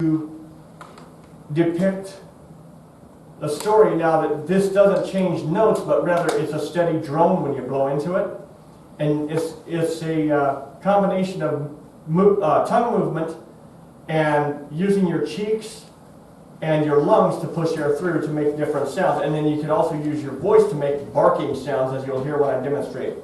to depict a story now that this doesn't change notes, but rather it's a steady drone when you blow into it. And it's a combination of tongue movement and using your cheeks and your lungs to push air through to make different sounds. And then you can also use your voice to make barking sounds, as you'll hear when I demonstrate.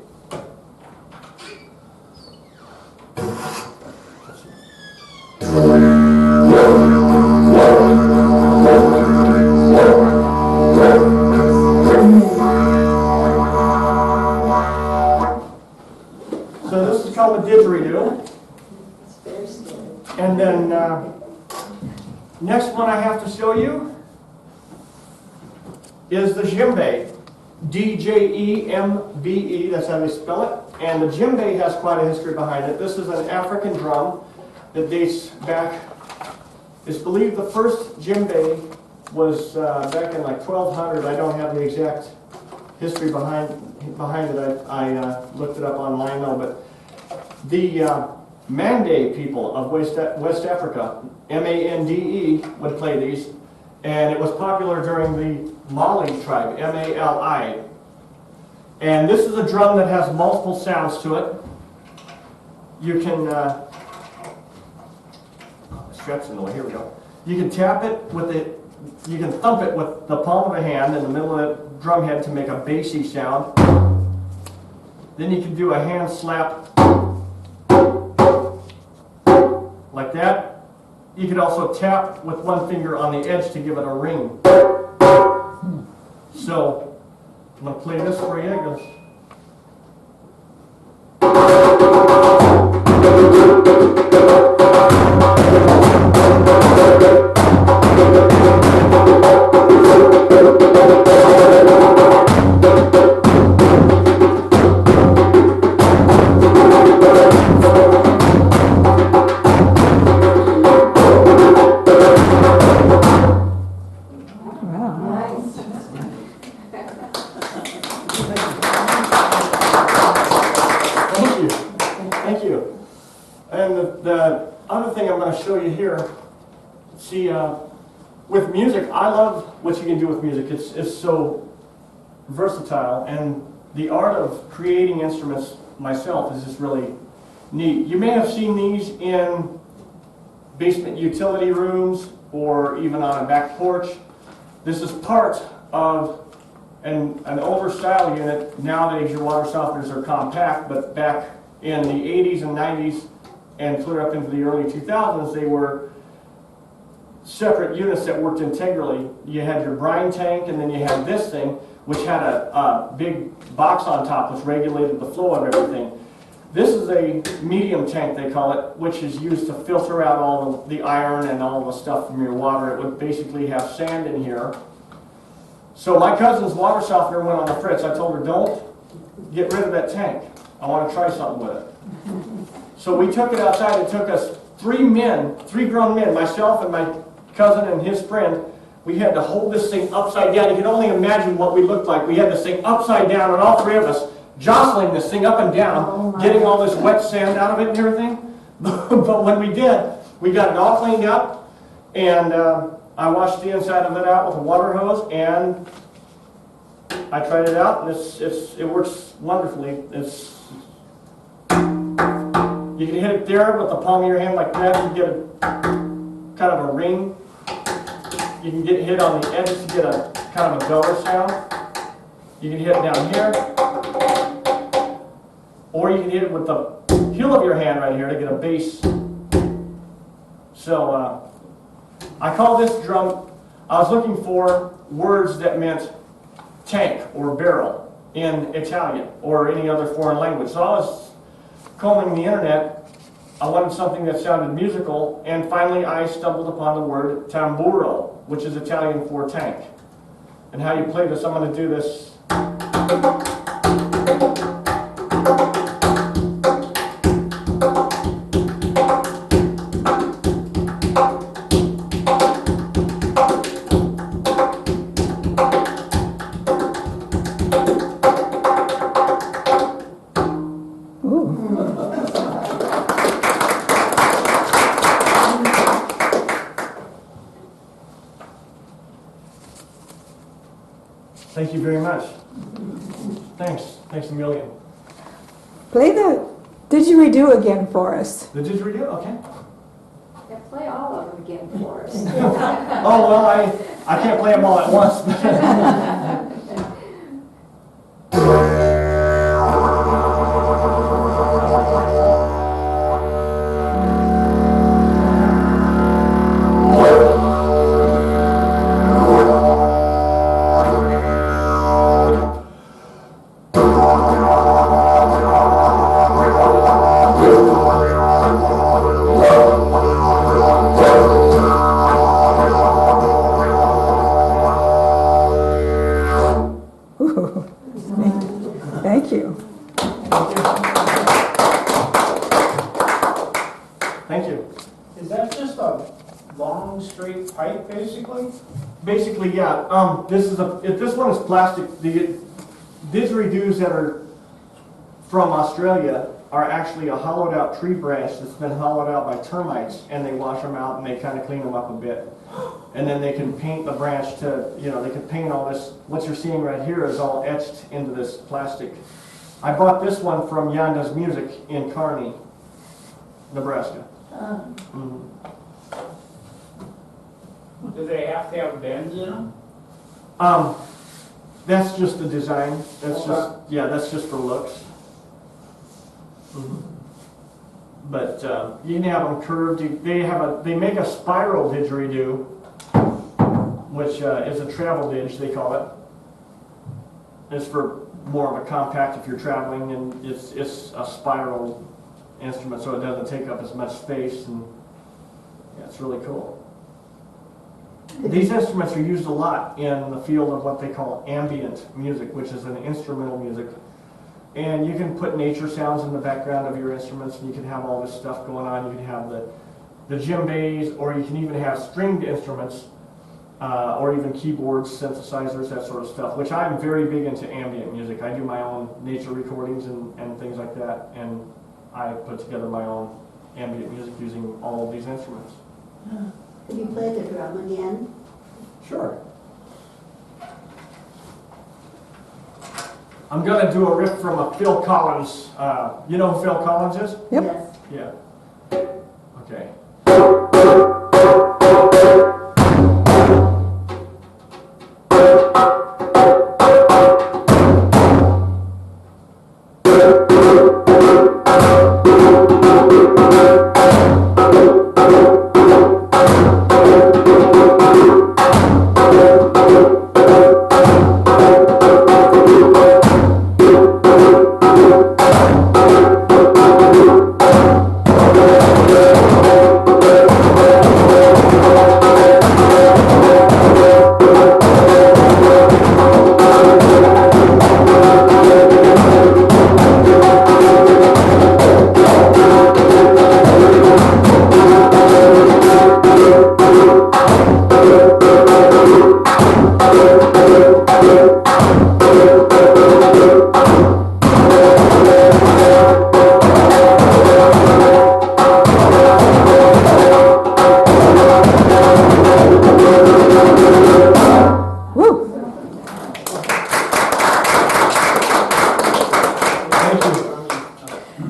So this is called a didgeridoo. And then next one I have to show you is the djembe. D-J-E-M-B-E, that's how they spell it. And the djembe has quite a history behind it. This is an African drum that dates back, it's believed the first djembe was back in like 1200. I don't have the exact history behind it. I looked it up online though, but the Mande people of West Africa, M-A-N-D-E, would play these, and it was popular during the Mali tribe, M-A-L-I. And this is a drum that has multiple sounds to it. You can, straps in the way, here we go. You can tap it with it, you can thump it with the palm of a hand in the middle of the drum head to make a bassy sound. Then you can do a hand slap like that. You could also tap with one finger on the edge to give it a ring. So, I'm going to play this for you. It goes. Thank you. And the other thing I'm going to show you here, see, with music, I love what you can do with music. It's so versatile, and the art of creating instruments myself is just really neat. You may have seen these in basement utility rooms or even on a back porch. This is part of an older style unit. Nowadays your water softeners are compact, but back in the 80s and 90s and clear up into the early 2000s, they were separate units that worked integrally. You had your brine tank, and then you had this thing, which had a big box on top which regulated the flow of everything. This is a medium tank, they call it, which is used to filter out all the iron and all the stuff from your water. It would basically have sand in here. So my cousin's water softener went on the fritz. I told her, don't get rid of that tank. I want to try something with it. So we took it outside. It took us three grown men, myself and my cousin and his friend. We had to hold this thing upside down. You can only imagine what we looked like. We had this thing upside down, and all three of us jostling this thing up and down, getting all this wet sand out of it and everything. But when we did, we got it all cleaned up, and I washed the inside of it out with a water hose, and I tried it out, and it works wonderfully. You can hit it there with the palm of your hand like that. You get a kind of a ring. You can get hit on the edges to get a kind of a goer sound. You can hit it down here, or you can hit it with the heel of your hand right here to get a bass. So I call this drum. I was looking for words that meant tank or barrel in Italian or any other foreign language. So I was combing the internet. I wanted something that sounded musical, and finally I stumbled upon the word tamburo, which is Italian for tank. And how you play this, I'm going to do this. Thank you very much. Thanks. Thanks a million. Play the didgeridoo again for us. The didgeridoo? Okay. Yeah, play all of them again for us. Oh, well, I can't play them all at once. Ooh. Thank you. Thank you. Is that just a long, straight pipe, basically? Basically, yeah. This one is plastic. The didgeridoos that are from Australia are actually a hollowed out tree branch that's been hollowed out by termites, and they wash them out and they kind of clean them up a bit. And then they can paint the branch to, they can paint all this. What you're seeing right here is all etched into this plastic. I bought this one from Yanda's Music in Kearney, Nebraska. Mhm. Do they have to have bends in them? That's just the design. That's Okay. that's just for looks. Mhm. But you can have them curved. They make a spiral didgeridoo, which is a travel didge, they call it. It's for more of a compact if you're traveling, and it's a spiral instrument, so it doesn't take up as much space, and yeah, it's really cool. These instruments are used a lot in the field of what they call ambient music, which is an instrumental music. And you can put nature sounds in the background of your instruments, and you can have all this stuff going on. You can have the djembes, or you can even have stringed instruments, or even keyboards, synthesizers, that sort of stuff, which I'm very big into ambient music. I do my own nature recordings and things like that, and I put together my own ambient music using all of these instruments. Could you play the drum again? Sure. I'm going to do a riff from a Phil Collins. You know who Phil Collins is? Yep. Yes. Yeah. Okay.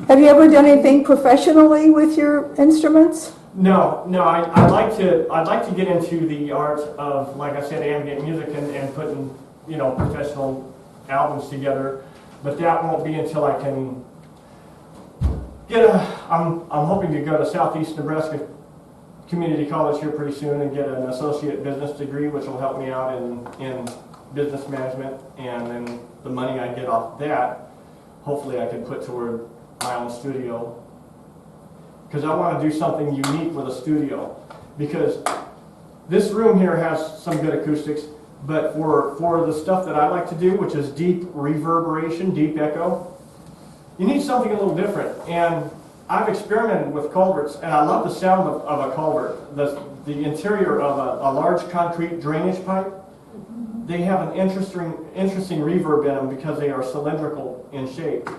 Have you ever done anything professionally with your instruments? No. I'd like to get into the art of, like I said, ambient music and putting, professional albums together. But that won't be until I can get I'm hoping to go to Southeast Nebraska Community College here pretty soon and get an associate business degree, which will help me out in business management. And then the money I get off that, hopefully I can put toward my own studio, because I want to do something unique with a studio, because this room here has some good acoustics, but for the stuff that I like to do, which is deep reverberation, deep echo, you need something a little different. And I've experimented with culverts, and I love the sound of a culvert. The interior of a large concrete drainage pipe, they have an interesting reverb in them because they are cylindrical in shape.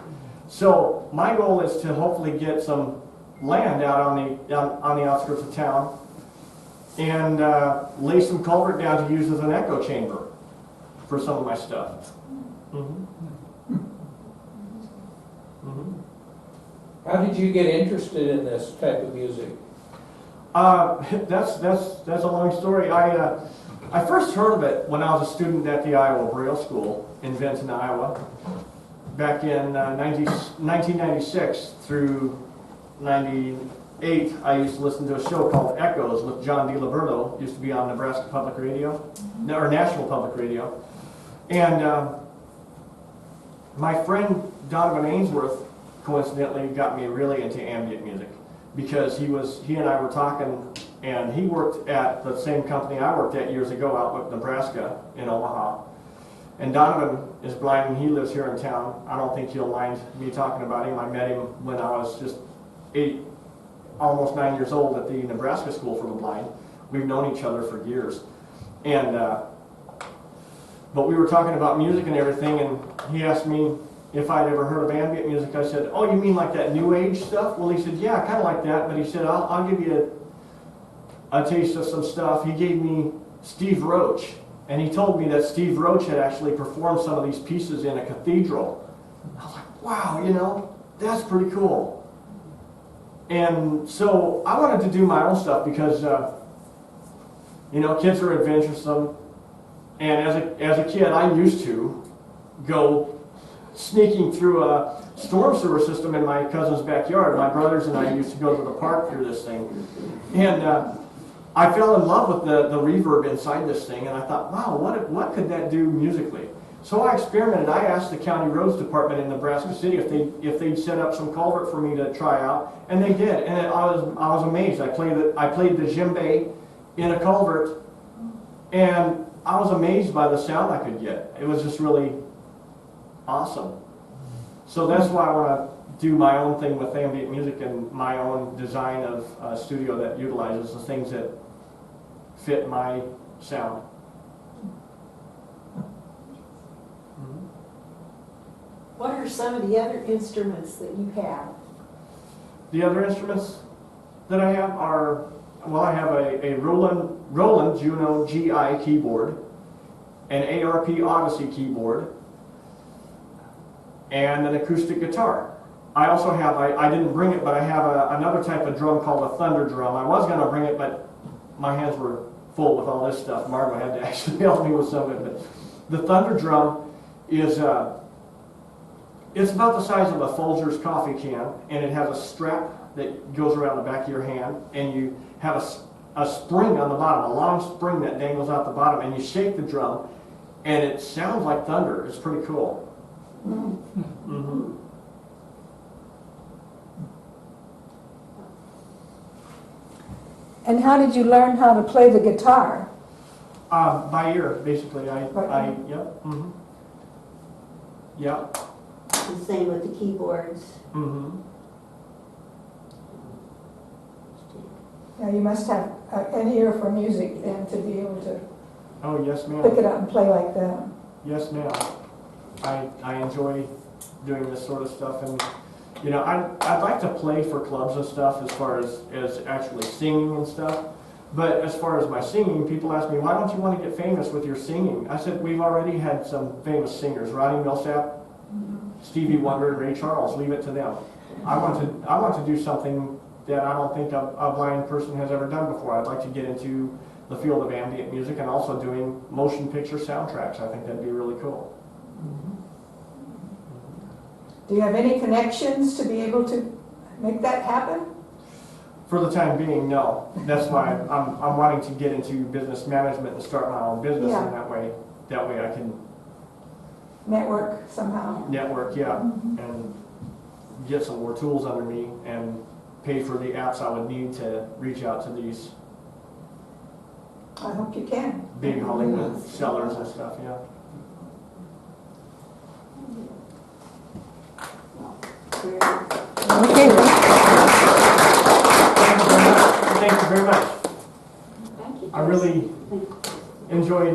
So my goal is to hopefully get some land out on the outskirts of town and lay some culvert down to use as an echo chamber. for some of my stuff. Mhm. Mhm. How did you get interested in this type of music? That's a long story. I first heard of it when I was a student at the Iowa Braille School in Vinton, Iowa, back in 1996 through 98. I used to listen to a show called Echoes with John DiLiberto. Used to be on Nebraska Public Radio, or National Public Radio, and my friend Donovan Ainsworth coincidentally got me really into ambient music because he and I were talking, and he worked at the same company I worked at years ago out with Nebraska in Omaha. And Donovan is blind and he lives here in town. I don't think he'll mind me talking about him. I met him when I was just 8, almost 9 years old at the Nebraska School for the Blind. We've known each other for years. And but we were talking about music and everything, and he asked me if I'd ever heard of ambient music. I said, "Oh, you mean like that new age stuff?" Well, he said, "Yeah, kind of like that." But he said, I'll give you a taste of some stuff." He gave me Steve Roach, and he told me that Steve Roach had actually performed some of these pieces in a cathedral. I was like, wow, you know, that's pretty cool. And so I wanted to do my own stuff because, you know, kids are adventuresome. And as a kid, I used to go sneaking through a storm sewer system in my cousin's backyard. My brothers and I used to go to the park through this thing. And I fell in love with the reverb inside this thing, and I thought, wow, what could that do musically? So I experimented. I asked the county roads department in Nebraska City if they'd set up some culvert for me to try out, and they did. And I was amazed. I played the djembe in a culvert, and I was amazed by the sound I could get. It was just really awesome. So that's why I want to do my own thing with ambient music and my own design of a studio that utilizes the things that fit my sound. What are some of the other instruments that you have? The other instruments that I have are, well, I have a Roland Juno GI keyboard, an ARP Odyssey keyboard, and an acoustic guitar. I also have, I didn't bring it, but I have another type of drum called a thunder drum. I was going to bring it, but my hands were full with all this stuff. Margo had to actually help me with some of it. But the thunder drum is, it's about the size of a Folgers coffee can, and it has a strap that goes around the back of your hand, and you have a spring on the bottom, a long spring that dangles out the bottom, and you shake the drum, and it sounds like thunder. It's pretty cool. Mm-hmm. And how did you learn how to play the guitar? By ear, basically. Yep. Mm-hmm. Yep. The same with the keyboards. Mm-hmm. Now, you must have an ear for music then to be able to Oh, yes, pick ma'am. it up and play like that. Yes, ma'am. I enjoy doing this sort of stuff, and you know, I'd like to play for clubs and stuff as far as actually singing and stuff. But as far as my singing, people ask me, why don't you want to get famous with your singing? I said, we've already had some famous singers, Ronnie Millsap, Stevie Wonder, and Ray Charles. Leave it to them. I want to do something that I don't think a blind person has ever done before. I'd like to get into the field of ambient music and also doing motion picture soundtracks. I think that'd be really cool. Do you have any connections to be able to make that happen? For the time being, no. That's why I'm wanting to get into business management and start my own business, Yeah. and that way I can Network somehow? network, yeah, and get some more tools under me and pay for the apps I would need to reach out to these I hope you can. big Hollywood sellers and stuff, yeah. Okay. Thank you very much. Thank you. I really enjoyed